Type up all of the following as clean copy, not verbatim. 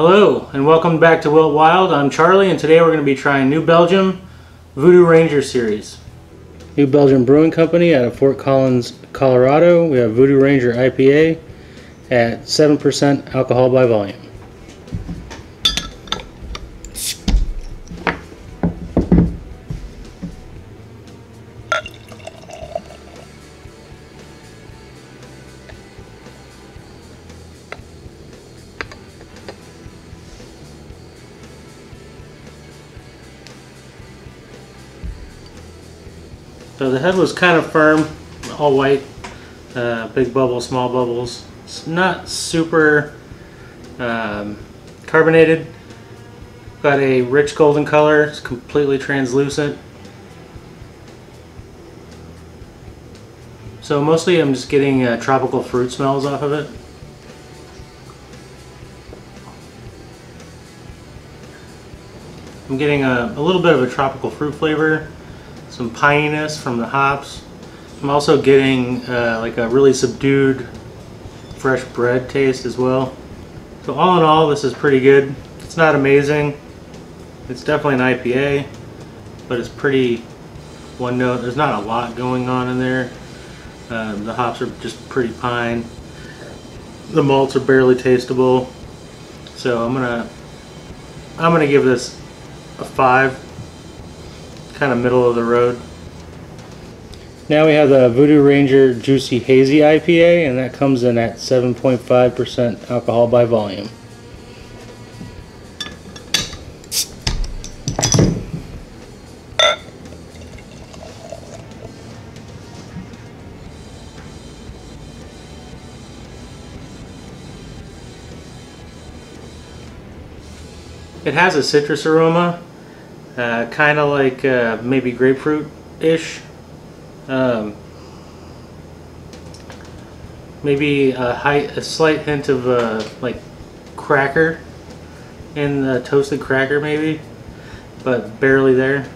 Hello and welcome back to Wilt Wilde. I'm Charlie and today we're going to be trying New Belgium Voodoo Ranger series. New Belgium Brewing Company out of Fort Collins, Colorado. We have Voodoo Ranger IPA at 7% alcohol by volume. So the head was kind of firm, all white, big bubbles, small bubbles. It's not super carbonated. Got a rich golden color. It's completely translucent. So mostly I'm just getting tropical fruit smells off of it. I'm getting a little bit of a tropical fruit flavor. Some pininess from the hops. I'm also getting like a really subdued fresh bread taste as well. So all in all, this is pretty good. It's not amazing. It's definitely an IPA, but it's pretty one note. There's not a lot going on in there. The hops are just pretty pine. The malts are barely tasteable. So I'm gonna give this a 5. Kind of middle of the road. Now we have the Voodoo Ranger Juicy Hazy IPA, and that comes in at 7.5% alcohol by volume. It has a citrus aroma. Kind of like maybe grapefruit-ish. Maybe a slight hint of like cracker in the toasted cracker maybe, but barely there.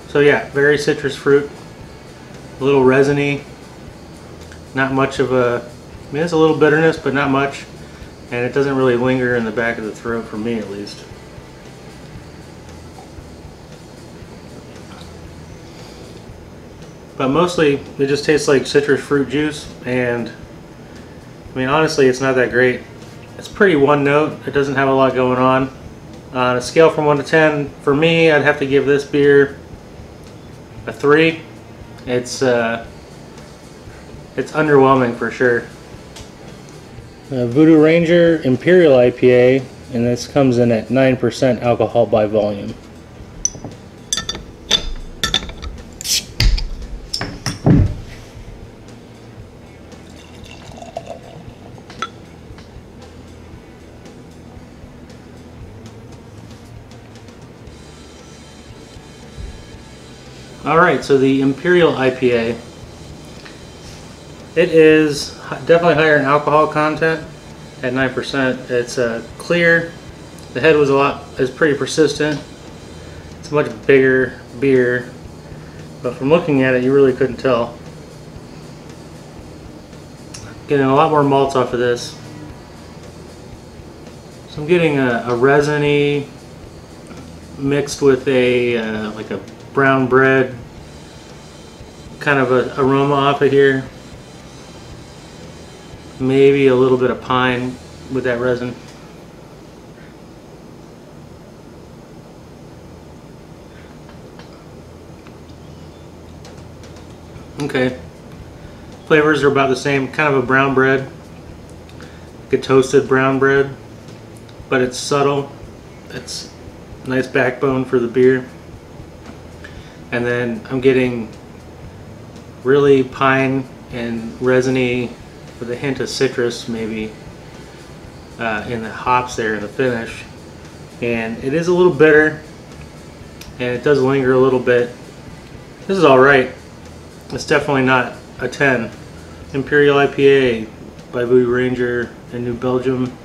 So yeah, very citrus fruit, a little resiny, not much of a, I mean, it's a little bitterness, but not much, and it doesn't really linger in the back of the throat, for me at least. But mostly, it just tastes like citrus fruit juice, and I mean, honestly, it's not that great. It's pretty one note. It doesn't have a lot going on. On a scale from 1 to 10, for me, I'd have to give this beer a 3. It's underwhelming for sure. Voodoo Ranger Imperial IPA, and this comes in at 9% alcohol by volume. Alright, so the Imperial IPA, it is definitely higher in alcohol content at 9%. It's clear. The head is pretty persistent. It's a much bigger beer, but from looking at it, you really couldn't tell. Getting a lot more malts off of this. So I'm getting a resiny mixed with a like a brown bread kind of a aroma off of here. Maybe a little bit of pine with that resin. Okay. Flavors are about the same, kind of a brown bread, like a toasted brown bread, but it's subtle. It's a nice backbone for the beer. And then I'm getting really pine and resiny with a hint of citrus maybe in the hops there in the finish. And it is a little bitter, and it does linger a little bit. This is alright. It's definitely not a 10. Imperial IPA by Voodoo Ranger in New Belgium.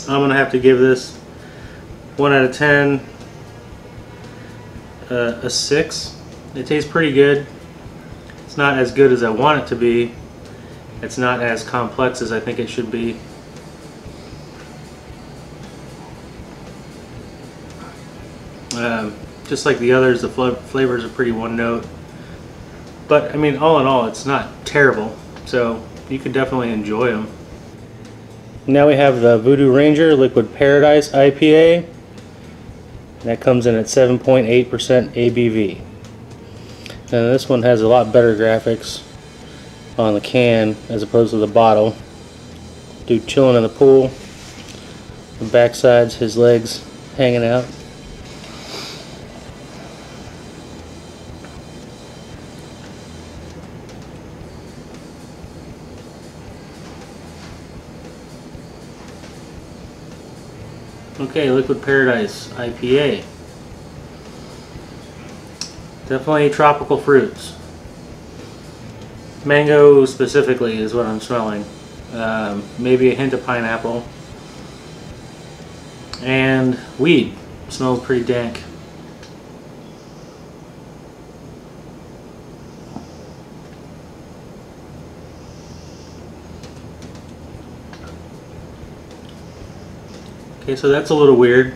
I'm going to have to give this 1 out of 10 a 6. It tastes pretty good. It's It's not as good as I want it to be. It's not as complex as I think it should be. Just like the others, the flavors are pretty one note. But I mean, all in all, it's not terrible. So you could definitely enjoy them. Now we have the Voodoo Ranger Liquid Paradise IPA. That comes in at 7.8% ABV. And this one has a lot better graphics on the can as opposed to the bottle. Dude chilling in the pool. The backside's his legs hanging out. Okay, Liquid Paradise IPA. Definitely tropical fruits. Mango specifically is what I'm smelling. Maybe a hint of pineapple. And weed. Smells pretty dank. Okay, so that's a little weird.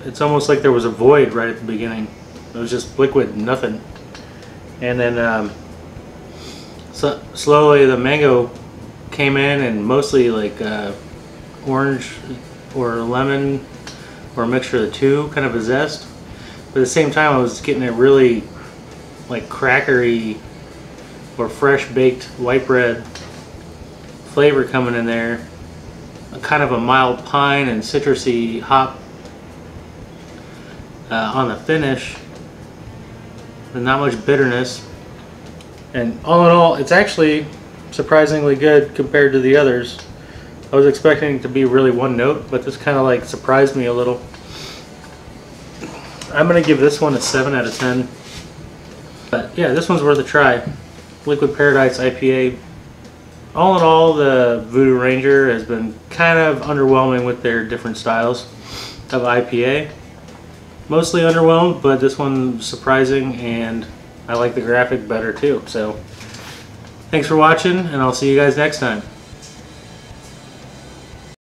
It's almost like there was a void right at the beginning. It was just liquid, nothing. And then so slowly the mango came in, and mostly like orange or lemon or a mixture of the two, kind of a zest. But at the same time I was getting a really like crackery or fresh baked white bread flavor coming in there. Kind of a mild pine and citrusy hop on the finish, but not much bitterness. And all in all, it's actually surprisingly good compared to the others. I was expecting it to be really one note, but this kind of like surprised me a little. I'm gonna give this one a 7 out of 10. But yeah, this one's worth a try. Liquid Paradise IPA. All in all, the Voodoo Ranger has been kind of underwhelming with their different styles of IPA. Mostly underwhelmed, but this one's surprising, and I like the graphic better too. So thanks for watching, and I'll see you guys next time.